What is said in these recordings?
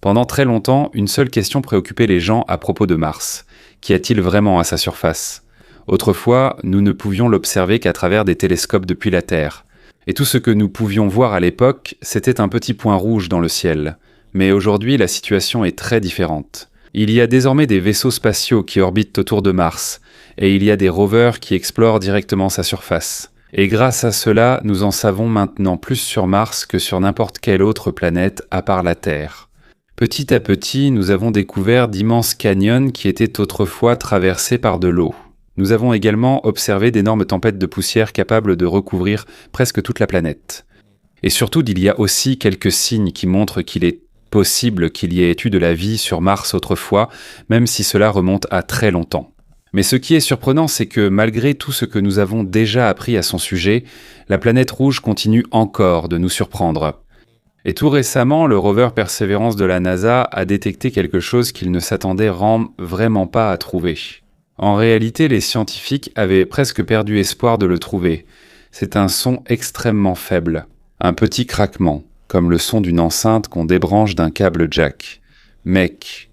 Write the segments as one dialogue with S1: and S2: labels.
S1: Pendant très longtemps, une seule question préoccupait les gens à propos de Mars. Qu'y a-t-il vraiment à sa surface ? Autrefois, nous ne pouvions l'observer qu'à travers des télescopes depuis la Terre. Et tout ce que nous pouvions voir à l'époque, c'était un petit point rouge dans le ciel. Mais aujourd'hui, la situation est très différente. Il y a désormais des vaisseaux spatiaux qui orbitent autour de Mars, et il y a des rovers qui explorent directement sa surface. Et grâce à cela, nous en savons maintenant plus sur Mars que sur n'importe quelle autre planète à part la Terre. Petit à petit, nous avons découvert d'immenses canyons qui étaient autrefois traversés par de l'eau. Nous avons également observé d'énormes tempêtes de poussière capables de recouvrir presque toute la planète. Et surtout, il y a aussi quelques signes qui montrent qu'il est possible qu'il y ait eu de la vie sur Mars autrefois, même si cela remonte à très longtemps. Mais ce qui est surprenant, c'est que malgré tout ce que nous avons déjà appris à son sujet, la planète rouge continue encore de nous surprendre. Et tout récemment, le rover Perseverance de la NASA a détecté quelque chose qu'il ne s'attendait vraiment pas à trouver. En réalité, les scientifiques avaient presque perdu espoir de le trouver. C'est un son extrêmement faible, un petit craquement, comme le son d'une enceinte qu'on débranche d'un câble jack. Mec.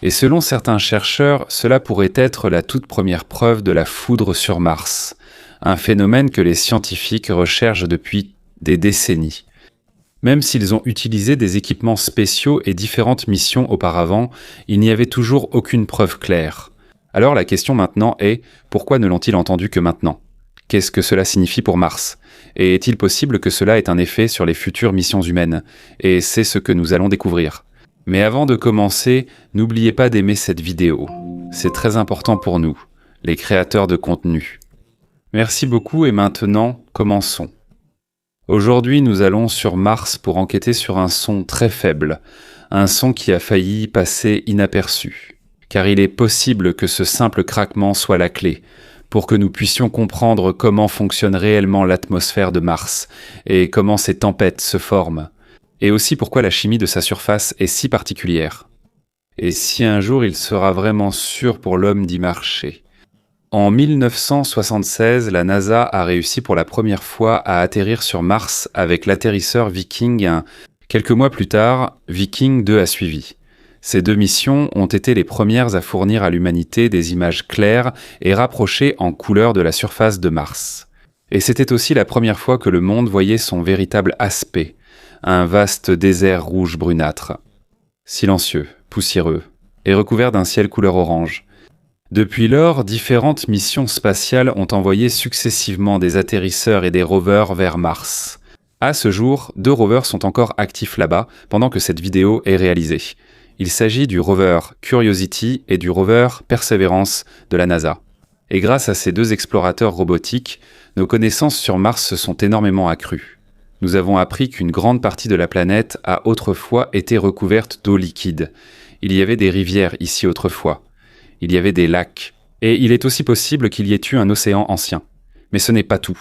S1: Et selon certains chercheurs, cela pourrait être la toute première preuve de la foudre sur Mars. Un phénomène que les scientifiques recherchent depuis des décennies. Même s'ils ont utilisé des équipements spéciaux et différentes missions auparavant, il n'y avait toujours aucune preuve claire. Alors la question maintenant est, pourquoi ne l'ont-ils entendu que maintenant ? Qu'est-ce que cela signifie pour Mars ? Et est-il possible que cela ait un effet sur les futures missions humaines ? Et c'est ce que nous allons découvrir. Mais avant de commencer, n'oubliez pas d'aimer cette vidéo. C'est très important pour nous, les créateurs de contenu. Merci beaucoup et maintenant, commençons. Aujourd'hui, nous allons sur Mars pour enquêter sur un son très faible, un son qui a failli passer inaperçu. Car il est possible que ce simple craquement soit la clé, pour que nous puissions comprendre comment fonctionne réellement l'atmosphère de Mars et comment ces tempêtes se forment, et aussi pourquoi la chimie de sa surface est si particulière. Et si un jour il sera vraiment sûr pour l'homme d'y marcher. En 1976, la NASA a réussi pour la première fois à atterrir sur Mars avec l'atterrisseur Viking 1. Quelques mois plus tard, Viking 2 a suivi. Ces deux missions ont été les premières à fournir à l'humanité des images claires et rapprochées en couleur de la surface de Mars. Et c'était aussi la première fois que le monde voyait son véritable aspect, un vaste désert rouge brunâtre. Silencieux, poussiéreux, et recouvert d'un ciel couleur orange. Depuis lors, différentes missions spatiales ont envoyé successivement des atterrisseurs et des rovers vers Mars. À ce jour, 2 rovers sont encore actifs là-bas pendant que cette vidéo est réalisée. Il s'agit du rover Curiosity et du rover Perseverance de la NASA. Et grâce à ces 2 explorateurs robotiques, nos connaissances sur Mars se sont énormément accrues. Nous avons appris qu'une grande partie de la planète a autrefois été recouverte d'eau liquide. Il y avait des rivières ici autrefois. Il y avait des lacs. Et il est aussi possible qu'il y ait eu un océan ancien. Mais ce n'est pas tout.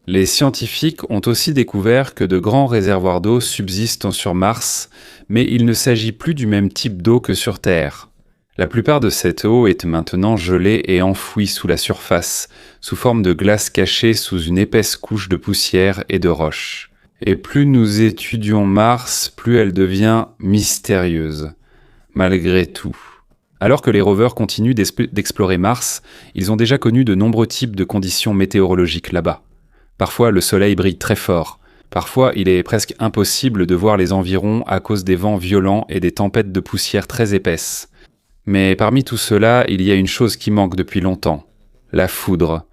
S1: Les scientifiques ont aussi découvert que de grands réservoirs d'eau subsistent sur Mars, mais il ne s'agit plus du même type d'eau que sur Terre. La plupart de cette eau est maintenant gelée et enfouie sous la surface, sous forme de glace cachée sous une épaisse couche de poussière et de roches. Et plus nous étudions Mars, plus elle devient mystérieuse. Malgré tout. Alors que les rovers continuent d'explorer Mars, ils ont déjà connu de nombreux types de conditions météorologiques là-bas. Parfois, le soleil brille très fort. Parfois, il est presque impossible de voir les environs à cause des vents violents et des tempêtes de poussière très épaisses. Mais parmi tout cela, il y a une chose qui manque depuis longtemps. La foudre.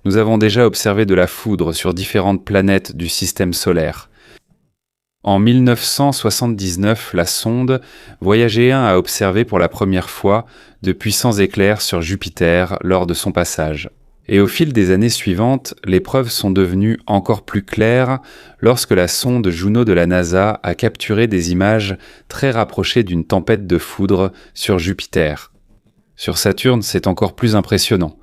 S1: Nous avons déjà observé de la foudre sur différentes planètes du système solaire. En 1979, la sonde Voyager 1 a observé pour la première fois de puissants éclairs sur Jupiter lors de son passage. Et au fil des années suivantes, les preuves sont devenues encore plus claires lorsque la sonde Juno de la NASA a capturé des images très rapprochées d'une tempête de foudre sur Jupiter. Sur Saturne, c'est encore plus impressionnant.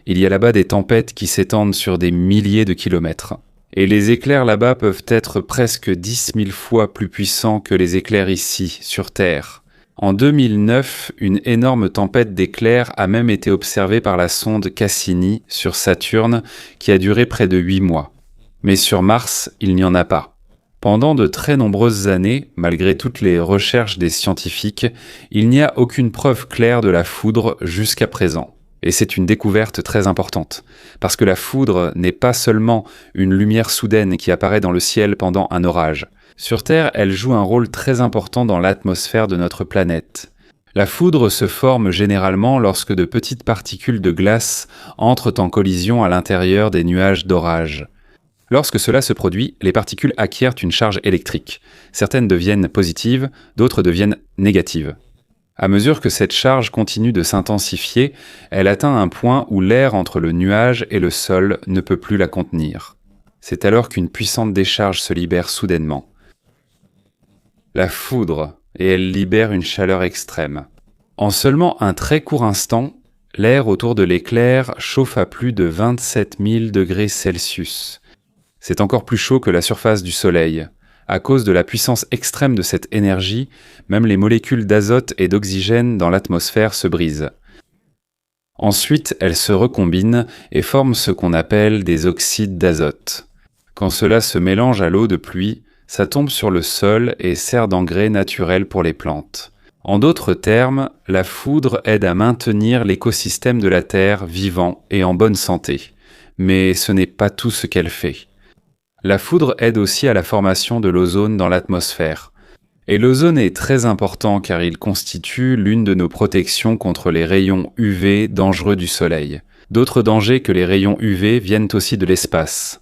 S1: Il y a là-bas des tempêtes qui s'étendent sur des milliers de kilomètres. Et les éclairs là-bas peuvent être presque 10 000 fois plus puissants que les éclairs ici, sur Terre. En 2009, une énorme tempête d'éclairs a même été observée par la sonde Cassini sur Saturne, qui a duré près de 8 mois. Mais sur Mars, il n'y en a pas. Pendant de très nombreuses années, malgré toutes les recherches des scientifiques, il n'y a aucune preuve claire de la foudre jusqu'à présent. Et c'est une découverte très importante, parce que la foudre n'est pas seulement une lumière soudaine qui apparaît dans le ciel pendant un orage. Sur Terre, elle joue un rôle très important dans l'atmosphère de notre planète. La foudre se forme généralement lorsque de petites particules de glace entrent en collision à l'intérieur des nuages d'orage. Lorsque cela se produit, les particules acquièrent une charge électrique. Certaines deviennent positives, d'autres deviennent négatives. À mesure que cette charge continue de s'intensifier, elle atteint un point où l'air entre le nuage et le sol ne peut plus la contenir. C'est alors qu'une puissante décharge se libère soudainement. La foudre, et elle libère une chaleur extrême. En seulement un très court instant, l'air autour de l'éclair chauffe à plus de 27 000 degrés Celsius. C'est encore plus chaud que la surface du Soleil. À cause de la puissance extrême de cette énergie, même les molécules d'azote et d'oxygène dans l'atmosphère se brisent. Ensuite, elles se recombinent et forment ce qu'on appelle des oxydes d'azote. Quand cela se mélange à l'eau de pluie, ça tombe sur le sol et sert d'engrais naturel pour les plantes. En d'autres termes, la foudre aide à maintenir l'écosystème de la Terre vivant et en bonne santé. Mais ce n'est pas tout ce qu'elle fait. La foudre aide aussi à la formation de l'ozone dans l'atmosphère. Et l'ozone est très important car il constitue l'une de nos protections contre les rayons UV dangereux du Soleil. D'autres dangers que les rayons UV viennent aussi de l'espace.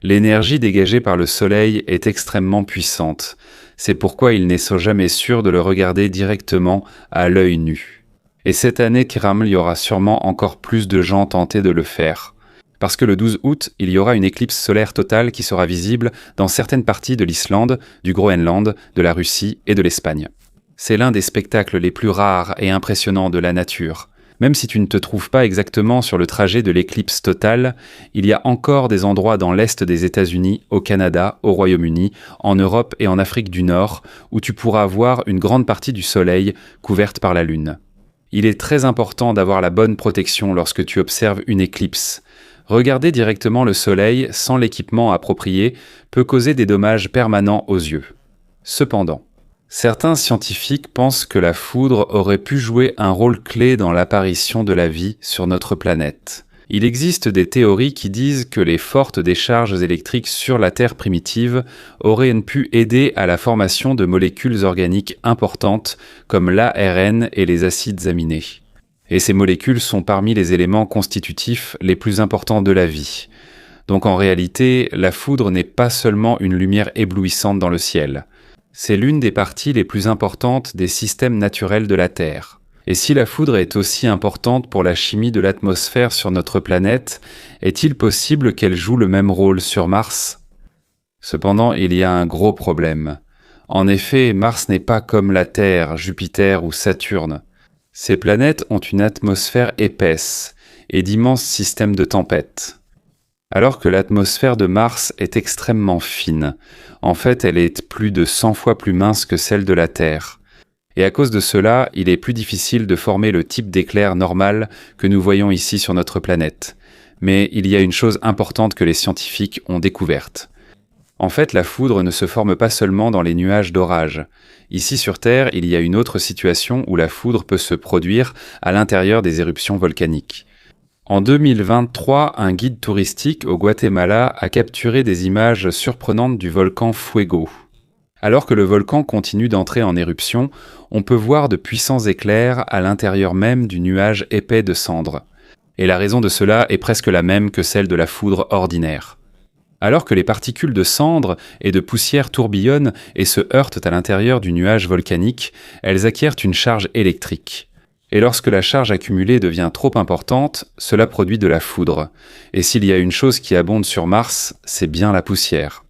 S1: L'énergie dégagée par le Soleil est extrêmement puissante. C'est pourquoi il n'est jamais sûr de le regarder directement à l'œil nu. Et cette année, il y aura sûrement encore plus de gens tentés de le faire. Parce que le 12 août, il y aura une éclipse solaire totale qui sera visible dans certaines parties de l'Islande, du Groenland, de la Russie et de l'Espagne. C'est l'un des spectacles les plus rares et impressionnants de la nature. Même si tu ne te trouves pas exactement sur le trajet de l'éclipse totale, il y a encore des endroits dans l'est des États-Unis, au Canada, au Royaume-Uni, en Europe et en Afrique du Nord, où tu pourras voir une grande partie du Soleil couverte par la Lune. Il est très important d'avoir la bonne protection lorsque tu observes une éclipse. Regarder directement le Soleil sans l'équipement approprié peut causer des dommages permanents aux yeux. Cependant, certains scientifiques pensent que la foudre aurait pu jouer un rôle clé dans l'apparition de la vie sur notre planète. Il existe des théories qui disent que les fortes décharges électriques sur la Terre primitive auraient pu aider à la formation de molécules organiques importantes comme l'ARN et les acides aminés. Et ces molécules sont parmi les éléments constitutifs les plus importants de la vie. Donc en réalité, la foudre n'est pas seulement une lumière éblouissante dans le ciel. C'est l'une des parties les plus importantes des systèmes naturels de la Terre. Et si la foudre est aussi importante pour la chimie de l'atmosphère sur notre planète, est-il possible qu'elle joue le même rôle sur Mars ? Cependant, il y a un gros problème. En effet, Mars n'est pas comme la Terre, Jupiter ou Saturne. Ces planètes ont une atmosphère épaisse et d'immenses systèmes de tempêtes. Alors que l'atmosphère de Mars est extrêmement fine. En fait, elle est plus de 100 fois plus mince que celle de la Terre. Et à cause de cela, il est plus difficile de former le type d'éclair normal que nous voyons ici sur notre planète. Mais il y a une chose importante que les scientifiques ont découverte. En fait, la foudre ne se forme pas seulement dans les nuages d'orage. Ici sur Terre, il y a une autre situation où la foudre peut se produire à l'intérieur des éruptions volcaniques. En 2023, un guide touristique au Guatemala a capturé des images surprenantes du volcan Fuego. Alors que le volcan continue d'entrer en éruption, on peut voir de puissants éclairs à l'intérieur même du nuage épais de cendres. Et la raison de cela est presque la même que celle de la foudre ordinaire. Alors que les particules de cendres et de poussière tourbillonnent et se heurtent à l'intérieur du nuage volcanique, elles acquièrent une charge électrique. Et lorsque la charge accumulée devient trop importante, cela produit de la foudre. Et s'il y a une chose qui abonde sur Mars, c'est bien la poussière.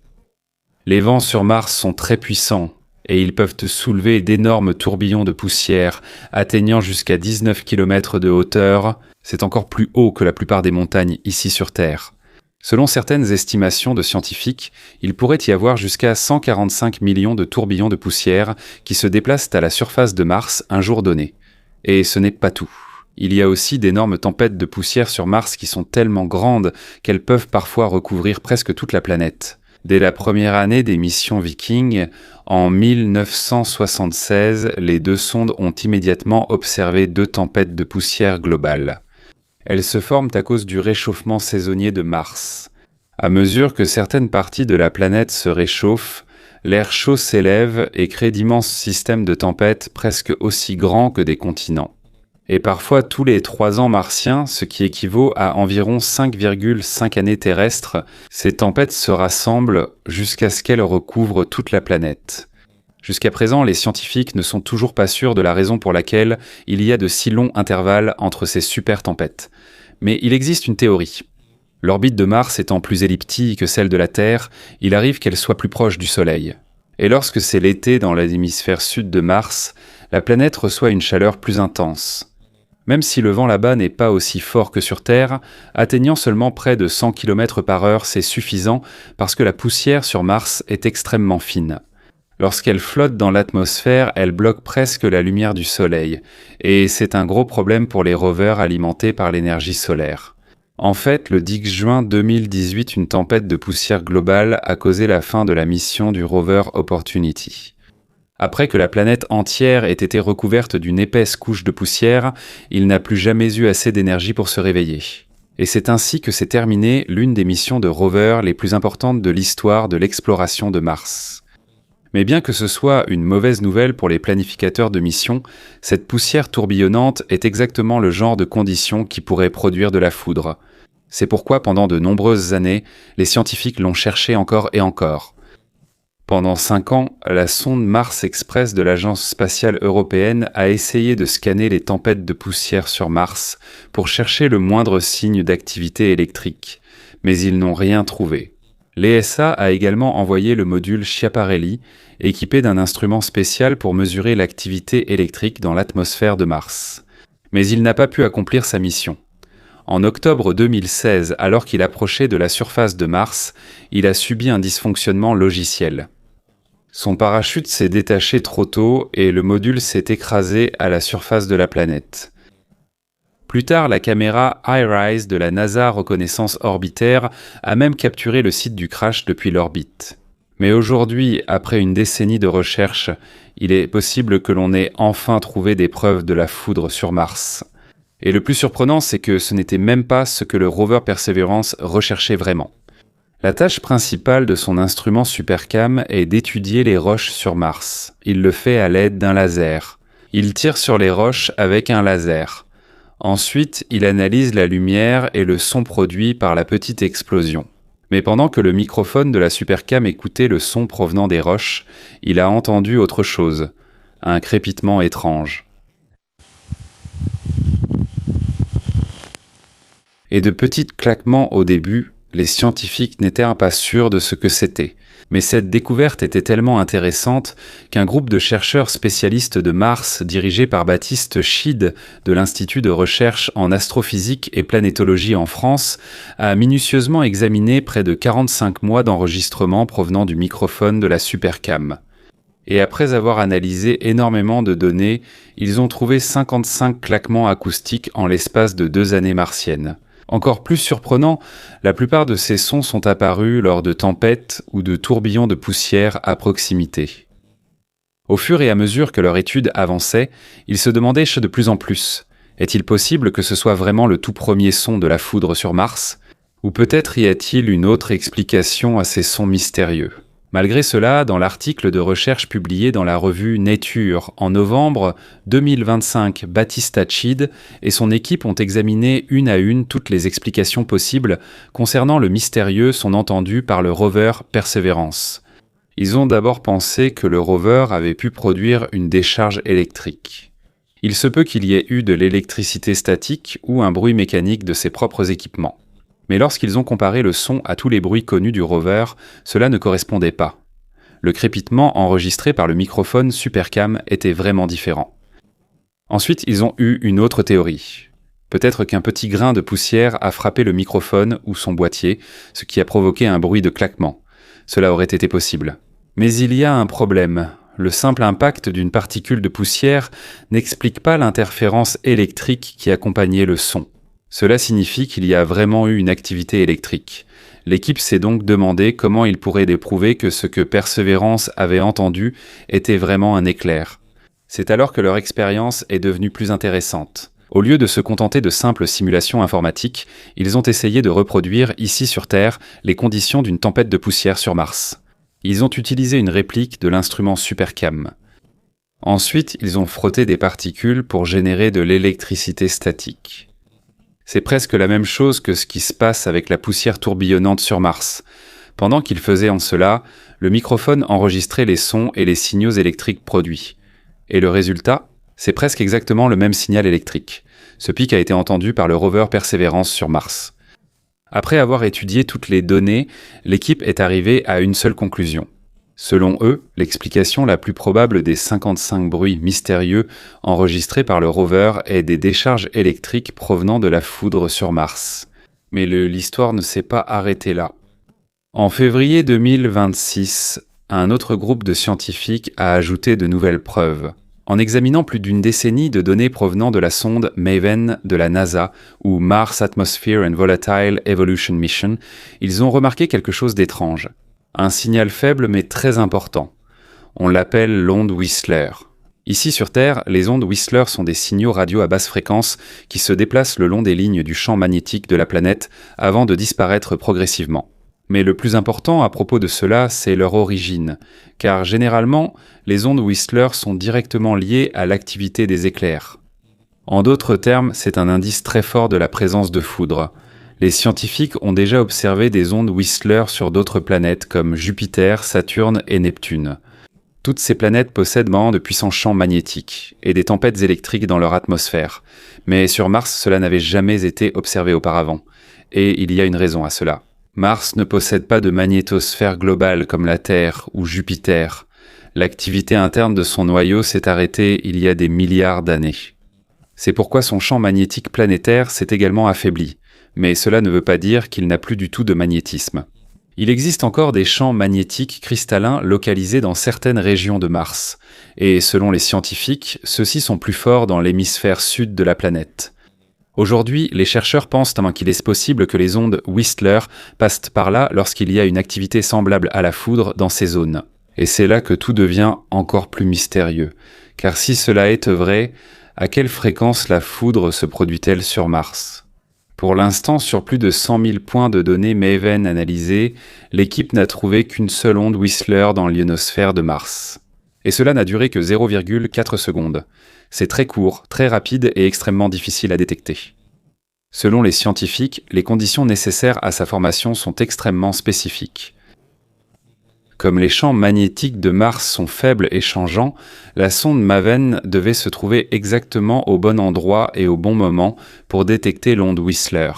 S1: Les vents sur Mars sont très puissants et ils peuvent soulever d'énormes tourbillons de poussière atteignant jusqu'à 19 km de hauteur. C'est encore plus haut que la plupart des montagnes ici sur Terre. Selon certaines estimations de scientifiques, il pourrait y avoir jusqu'à 145 millions de tourbillons de poussière qui se déplacent à la surface de Mars un jour donné. Et ce n'est pas tout. Il y a aussi d'énormes tempêtes de poussière sur Mars qui sont tellement grandes qu'elles peuvent parfois recouvrir presque toute la planète. Dès la première année des missions Viking, en 1976, les deux sondes ont immédiatement observé 2 tempêtes de poussière globales. Elles se forment à cause du réchauffement saisonnier de Mars. À mesure que certaines parties de la planète se réchauffent, l'air chaud s'élève et crée d'immenses systèmes de tempêtes presque aussi grands que des continents. Et parfois tous les 3 ans martiens, ce qui équivaut à environ 5,5 années terrestres, ces tempêtes se rassemblent jusqu'à ce qu'elles recouvrent toute la planète. Jusqu'à présent, les scientifiques ne sont toujours pas sûrs de la raison pour laquelle il y a de si longs intervalles entre ces super tempêtes. Mais il existe une théorie. L'orbite de Mars étant plus elliptique que celle de la Terre, il arrive qu'elle soit plus proche du Soleil. Et lorsque c'est l'été dans l'hémisphère sud de Mars, la planète reçoit une chaleur plus intense. Même si le vent là-bas n'est pas aussi fort que sur Terre, atteignant seulement près de 100 km/h, c'est suffisant parce que la poussière sur Mars est extrêmement fine. Lorsqu'elle flotte dans l'atmosphère, elle bloque presque la lumière du Soleil, et c'est un gros problème pour les rovers alimentés par l'énergie solaire. En fait, le 10 juin 2018, une tempête de poussière globale a causé la fin de la mission du rover Opportunity. Après que la planète entière ait été recouverte d'une épaisse couche de poussière, il n'a plus jamais eu assez d'énergie pour se réveiller. Et c'est ainsi que s'est terminée l'une des missions de rover les plus importantes de l'histoire de l'exploration de Mars. Mais bien que ce soit une mauvaise nouvelle pour les planificateurs de missions, cette poussière tourbillonnante est exactement le genre de conditions qui pourrait produire de la foudre. C'est pourquoi pendant de nombreuses années, les scientifiques l'ont cherché encore et encore. Pendant 5 ans, la sonde Mars Express de l'Agence spatiale européenne a essayé de scanner les tempêtes de poussière sur Mars pour chercher le moindre signe d'activité électrique, mais ils n'ont rien trouvé. L'ESA a également envoyé le module Schiaparelli, équipé d'un instrument spécial pour mesurer l'activité électrique dans l'atmosphère de Mars. Mais il n'a pas pu accomplir sa mission. En octobre 2016, alors qu'il approchait de la surface de Mars, il a subi un dysfonctionnement logiciel. Son parachute s'est détaché trop tôt et le module s'est écrasé à la surface de la planète. Plus tard, la caméra HiRISE de la NASA Reconnaissance Orbitaire a même capturé le site du crash depuis l'orbite. Mais aujourd'hui, après une décennie de recherche, il est possible que l'on ait enfin trouvé des preuves de la foudre sur Mars. Et le plus surprenant, c'est que ce n'était même pas ce que le rover Perseverance recherchait vraiment. La tâche principale de son instrument SuperCam est d'étudier les roches sur Mars. Il le fait à l'aide d'un laser. Il tire sur les roches avec un laser. Ensuite, il analyse la lumière et le son produit par la petite explosion. Mais pendant que le microphone de la SuperCam écoutait le son provenant des roches, il a entendu autre chose, un crépitement étrange. Et de petits claquements au début, les scientifiques n'étaient pas sûrs de ce que c'était. Mais cette découverte était tellement intéressante qu'un groupe de chercheurs spécialistes de Mars, dirigé par Baptiste Schid de l'Institut de recherche en astrophysique et planétologie en France, a minutieusement examiné près de 45 mois d'enregistrements provenant du microphone de la SuperCam. Et après avoir analysé énormément de données, ils ont trouvé 55 claquements acoustiques en l'espace de 2 années martiennes. Encore plus surprenant, la plupart de ces sons sont apparus lors de tempêtes ou de tourbillons de poussière à proximité. Au fur et à mesure que leur étude avançait, ils se demandaient de plus en plus « Est-il possible que ce soit vraiment le tout premier son de la foudre sur Mars ? Ou peut-être y a-t-il une autre explication à ces sons mystérieux ?» Malgré cela, dans l'article de recherche publié dans la revue Nature en novembre 2025, Baptiste Schid et son équipe ont examiné une à une toutes les explications possibles concernant le mystérieux son entendu par le rover Perseverance. Ils ont d'abord pensé que le rover avait pu produire une décharge électrique. Il se peut qu'il y ait eu de l'électricité statique ou un bruit mécanique de ses propres équipements. Mais lorsqu'ils ont comparé le son à tous les bruits connus du rover, cela ne correspondait pas. Le crépitement enregistré par le microphone SuperCam était vraiment différent. Ensuite, ils ont eu une autre théorie. Peut-être qu'un petit grain de poussière a frappé le microphone ou son boîtier, ce qui a provoqué un bruit de claquement. Cela aurait été possible. Mais il y a un problème. Le simple impact d'une particule de poussière n'explique pas l'interférence électrique qui accompagnait le son. Cela signifie qu'il y a vraiment eu une activité électrique. L'équipe s'est donc demandé comment ils pourraient prouver que ce que Perseverance avait entendu était vraiment un éclair. C'est alors que leur expérience est devenue plus intéressante. Au lieu de se contenter de simples simulations informatiques, ils ont essayé de reproduire, ici sur Terre, les conditions d'une tempête de poussière sur Mars. Ils ont utilisé une réplique de l'instrument SuperCam. Ensuite, ils ont frotté des particules pour générer de l'électricité statique. C'est presque la même chose que ce qui se passe avec la poussière tourbillonnante sur Mars. Pendant qu'ils faisaient en cela, le microphone enregistrait les sons et les signaux électriques produits. Et le résultat, c'est presque exactement le même signal électrique. Ce pic a été entendu par le rover Perseverance sur Mars. Après avoir étudié toutes les données, l'équipe est arrivée à une seule conclusion. Selon eux, l'explication la plus probable des 55 bruits mystérieux enregistrés par le rover est des décharges électriques provenant de la foudre sur Mars. Mais l'histoire ne s'est pas arrêtée là. En février 2026, un autre groupe de scientifiques a ajouté de nouvelles preuves. En examinant plus d'une décennie de données provenant de la sonde MAVEN de la NASA, ou Mars Atmosphere and Volatile Evolution Mission, ils ont remarqué quelque chose d'étrange. Un signal faible mais très important. On l'appelle l'onde Whistler. Ici sur Terre, les ondes Whistler sont des signaux radio à basse fréquence qui se déplacent le long des lignes du champ magnétique de la planète avant de disparaître progressivement. Mais le plus important à propos de cela, c'est leur origine, car généralement, les ondes Whistler sont directement liées à l'activité des éclairs. En d'autres termes, c'est un indice très fort de la présence de foudre. Les scientifiques ont déjà observé des ondes Whistler sur d'autres planètes comme Jupiter, Saturne et Neptune. Toutes ces planètes possèdent de puissants champs magnétiques et des tempêtes électriques dans leur atmosphère. Mais sur Mars, cela n'avait jamais été observé auparavant. Et il y a une raison à cela. Mars ne possède pas de magnétosphère globale comme la Terre ou Jupiter. L'activité interne de son noyau s'est arrêtée il y a des milliards d'années. C'est pourquoi son champ magnétique planétaire s'est également affaibli. Mais cela ne veut pas dire qu'il n'a plus du tout de magnétisme. Il existe encore des champs magnétiques cristallins localisés dans certaines régions de Mars. Et selon les scientifiques, ceux-ci sont plus forts dans l'hémisphère sud de la planète. Aujourd'hui, les chercheurs pensent qu'il est possible que les ondes Whistler passent par là lorsqu'il y a une activité semblable à la foudre dans ces zones. Et c'est là que tout devient encore plus mystérieux. Car si cela est vrai, à quelle fréquence la foudre se produit-elle sur Mars ? Pour l'instant, sur plus de 100 000 points de données MAVEN analysés, l'équipe n'a trouvé qu'une seule onde Whistler dans l'ionosphère de Mars. Et cela n'a duré que 0,4 secondes. C'est très court, très rapide et extrêmement difficile à détecter. Selon les scientifiques, les conditions nécessaires à sa formation sont extrêmement spécifiques. Comme les champs magnétiques de Mars sont faibles et changeants, la sonde MAVEN devait se trouver exactement au bon endroit et au bon moment pour détecter l'onde Whistler.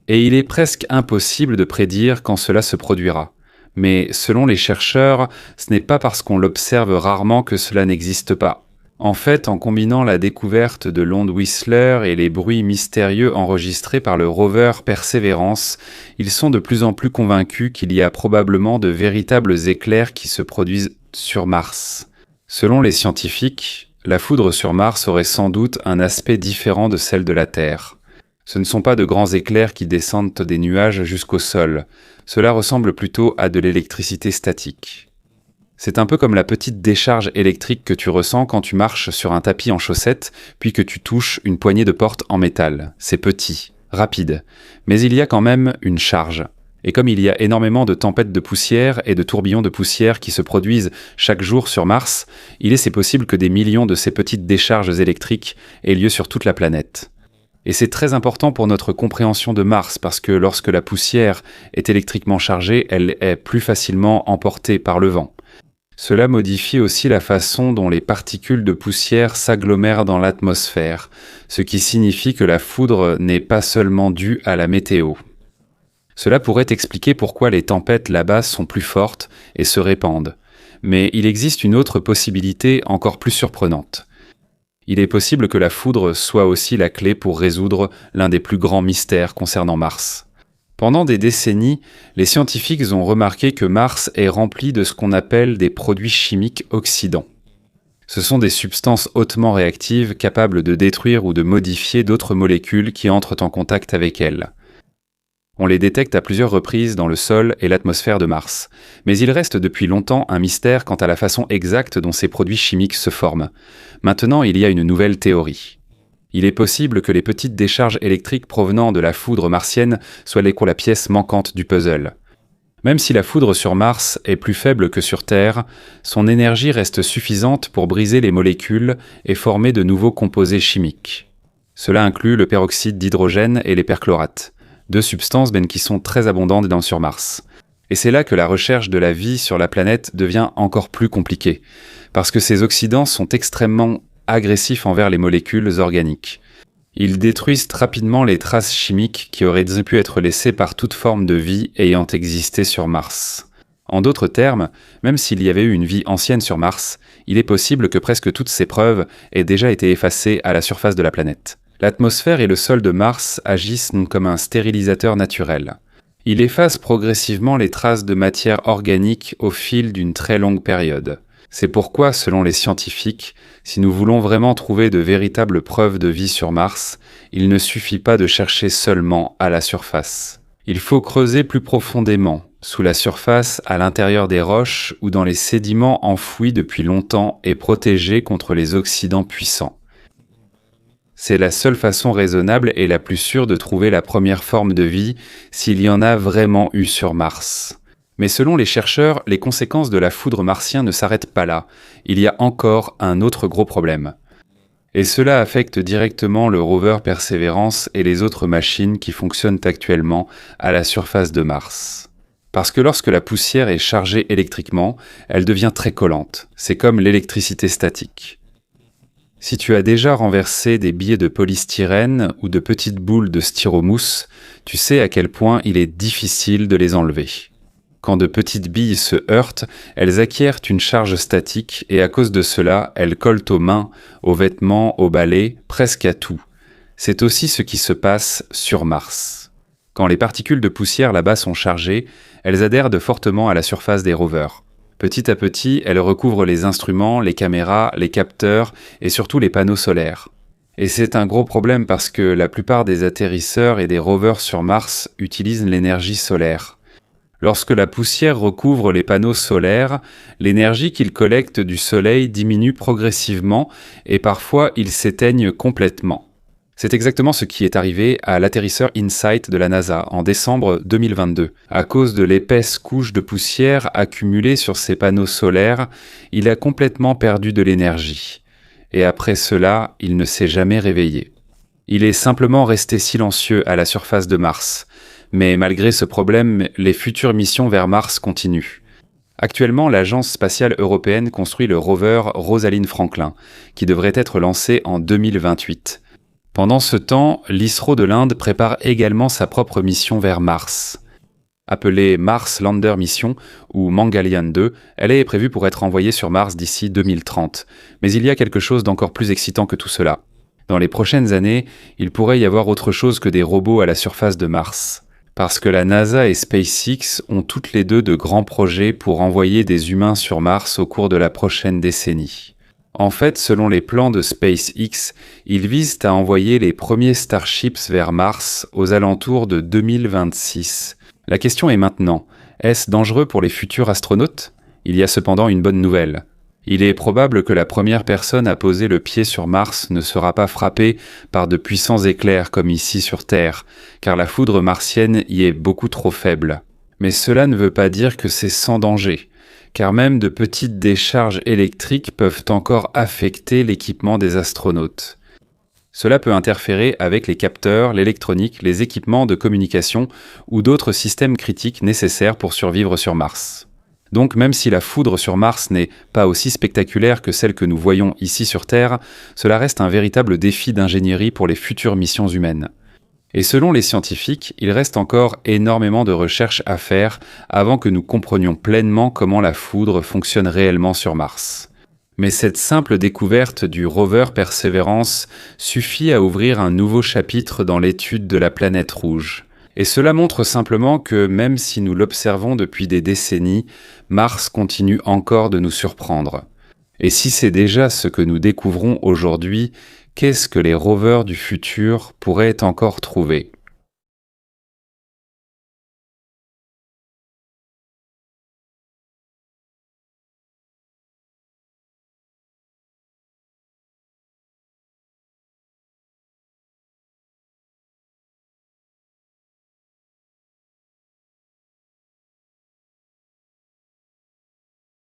S1: Et il est presque impossible de prédire quand cela se produira. Mais selon les chercheurs, ce n'est pas parce qu'on l'observe rarement que cela n'existe pas. En fait, en combinant la découverte de l'onde Whistler et les bruits mystérieux enregistrés par le rover Perseverance, ils sont de plus en plus convaincus qu'il y a probablement de véritables éclairs qui se produisent sur Mars. Selon les scientifiques, la foudre sur Mars aurait sans doute un aspect différent de celle de la Terre. Ce ne sont pas de grands éclairs qui descendent des nuages jusqu'au sol. Cela ressemble plutôt à de l'électricité statique. C'est un peu comme la petite décharge électrique que tu ressens quand tu marches sur un tapis en chaussettes, puis que tu touches une poignée de porte en métal. C'est petit, rapide, mais il y a quand même une charge. Et comme il y a énormément de tempêtes de poussière et de tourbillons de poussière qui se produisent chaque jour sur Mars, il est possible que des millions de ces petites décharges électriques aient lieu sur toute la planète. Et c'est très important pour notre compréhension de Mars parce que lorsque la poussière est électriquement chargée, elle est plus facilement emportée par le vent. Cela modifie aussi la façon dont les particules de poussière s'agglomèrent dans l'atmosphère, ce qui signifie que la foudre n'est pas seulement due à la météo. Cela pourrait expliquer pourquoi les tempêtes là-bas sont plus fortes et se répandent. Mais il existe une autre possibilité encore plus surprenante. Il est possible que la foudre soit aussi la clé pour résoudre l'un des plus grands mystères concernant Mars. Pendant des décennies, les scientifiques ont remarqué que Mars est rempli de ce qu'on appelle des produits chimiques oxydants. Ce sont des substances hautement réactives capables de détruire ou de modifier d'autres molécules qui entrent en contact avec elles. On les détecte à plusieurs reprises dans le sol et l'atmosphère de Mars, mais il reste depuis longtemps un mystère quant à la façon exacte dont ces produits chimiques se forment. Maintenant, il y a une nouvelle théorie. Il est possible que les petites décharges électriques provenant de la foudre martienne soient la pièce manquante du puzzle. Même si la foudre sur Mars est plus faible que sur Terre, son énergie reste suffisante pour briser les molécules et former de nouveaux composés chimiques. Cela inclut le peroxyde d'hydrogène et les perchlorates, deux substances qui sont très abondantes sur Mars. Et c'est là que la recherche de la vie sur la planète devient encore plus compliquée, parce que ces oxydants sont extrêmement agressifs envers les molécules organiques. Ils détruisent rapidement les traces chimiques qui auraient pu être laissées par toute forme de vie ayant existé sur Mars. En d'autres termes, même s'il y avait eu une vie ancienne sur Mars, il est possible que presque toutes ces preuves aient déjà été effacées à la surface de la planète. L'atmosphère et le sol de Mars agissent comme un stérilisateur naturel. Il efface progressivement les traces de matière organique au fil d'une très longue période. C'est pourquoi, selon les scientifiques, si nous voulons vraiment trouver de véritables preuves de vie sur Mars, il ne suffit pas de chercher seulement à la surface. Il faut creuser plus profondément, sous la surface, à l'intérieur des roches ou dans les sédiments enfouis depuis longtemps et protégés contre les oxydants puissants. C'est la seule façon raisonnable et la plus sûre de trouver la première forme de vie s'il y en a vraiment eu sur Mars. Mais selon les chercheurs, les conséquences de la foudre martienne ne s'arrêtent pas là. Il y a encore un autre gros problème. Et cela affecte directement le rover Perseverance et les autres machines qui fonctionnent actuellement à la surface de Mars. Parce que lorsque la poussière est chargée électriquement, elle devient très collante. C'est comme l'électricité statique. Si tu as déjà renversé des billets de polystyrène ou de petites boules de styromousse, tu sais à quel point il est difficile de les enlever. Quand de petites billes se heurtent, elles acquièrent une charge statique et à cause de cela, elles collent aux mains, aux vêtements, aux balais, presque à tout. C'est aussi ce qui se passe sur Mars. Quand les particules de poussière là-bas sont chargées, elles adhèrent fortement à la surface des rovers. Petit à petit, elles recouvrent les instruments, les caméras, les capteurs et surtout les panneaux solaires. Et c'est un gros problème parce que la plupart des atterrisseurs et des rovers sur Mars utilisent l'énergie solaire. Lorsque la poussière recouvre les panneaux solaires, l'énergie qu'ils collectent du soleil diminue progressivement et parfois ils s'éteignent complètement. C'est exactement ce qui est arrivé à l'atterrisseur InSight de la NASA en décembre 2022. À cause de l'épaisse couche de poussière accumulée sur ses panneaux solaires, il a complètement perdu de l'énergie. Et après cela, il ne s'est jamais réveillé. Il est simplement resté silencieux à la surface de Mars. Mais malgré ce problème, les futures missions vers Mars continuent. Actuellement, l'Agence spatiale européenne construit le rover Rosalind Franklin, qui devrait être lancé en 2028. Pendant ce temps, l'ISRO de l'Inde prépare également sa propre mission vers Mars. Appelée Mars Lander Mission ou Mangalyaan 2, elle est prévue pour être envoyée sur Mars d'ici 2030. Mais il y a quelque chose d'encore plus excitant que tout cela. Dans les prochaines années, il pourrait y avoir autre chose que des robots à la surface de Mars. Parce que la NASA et SpaceX ont toutes les deux de grands projets pour envoyer des humains sur Mars au cours de la prochaine décennie. En fait, selon les plans de SpaceX, ils visent à envoyer les premiers Starships vers Mars aux alentours de 2026. La question est maintenant, est-ce dangereux pour les futurs astronautes ? Il y a cependant une bonne nouvelle. Il est probable que la première personne à poser le pied sur Mars ne sera pas frappée par de puissants éclairs comme ici sur Terre, car la foudre martienne y est beaucoup trop faible. Mais cela ne veut pas dire que c'est sans danger, car même de petites décharges électriques peuvent encore affecter l'équipement des astronautes. Cela peut interférer avec les capteurs, l'électronique, les équipements de communication ou d'autres systèmes critiques nécessaires pour survivre sur Mars. Donc même si la foudre sur Mars n'est pas aussi spectaculaire que celle que nous voyons ici sur Terre, cela reste un véritable défi d'ingénierie pour les futures missions humaines. Et selon les scientifiques, il reste encore énormément de recherches à faire avant que nous comprenions pleinement comment la foudre fonctionne réellement sur Mars. Mais cette simple découverte du rover Perseverance suffit à ouvrir un nouveau chapitre dans l'étude de la planète rouge. Et cela montre simplement que même si nous l'observons depuis des décennies, Mars continue encore de nous surprendre. Et si c'est déjà ce que nous découvrons aujourd'hui, qu'est-ce que les rovers du futur pourraient encore trouver ?